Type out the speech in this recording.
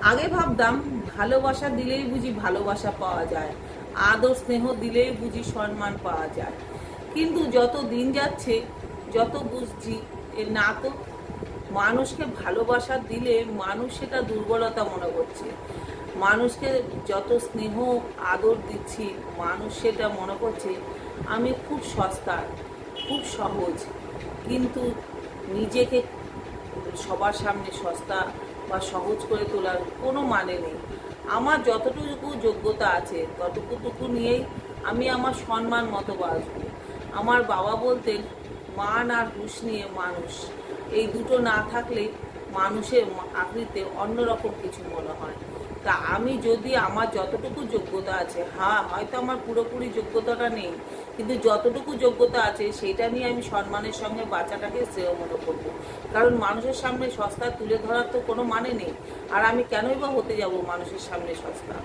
আগে ভাবতাম ভালোবাসা দিলেই বুঝি ভালোবাসা পাওয়া যায়, আদর স্নেহ দিলেই বুঝি সম্মান পাওয়া যায়। কিন্তু যত দিন যাচ্ছে যত বুঝছি না তো, মানুষকে ভালোবাসা দিলে মানুষ সেটা দুর্বলতা মনে করছে। মানুষকে যত স্নেহ আদর দিচ্ছি মানুষ সেটা মনে করছে আমি খুব সস্তা, খুব সহজ। কিন্তু নিজেকে সবার সামনে সস্তা বা সহজ করে তোলার কোনো মানে নেই। আমার যতটুকু যোগ্যতা আছে ততটুকু নিয়েই আমি আমার সম্মান মতো বাঁচব। আমার বাবা বলতেন মান আর হুঁশ নিয়ে মানুষ, এই দুটো না থাকলে মানুষের আকৃতিতে অন্যরকম কিছু মনে হয়। তা আমি যদি আমার যতটুকু যোগ্যতা আছে, হ্যাঁ হয়তো আমার পুরোপুরি যোগ্যতাটা নেই, কিন্তু যতটুকু যোগ্যতা আছে সেটা নিয়ে আমি সম্মানের সঙ্গে বাচ্চাটাকে শ্রেয় মনে করব। কারণ মানুষের সামনে সস্তা তুলে ধরার তো কোনো মানে নেই। আর আমি কেনই বা হতে যাব মানুষের সামনে সস্তা?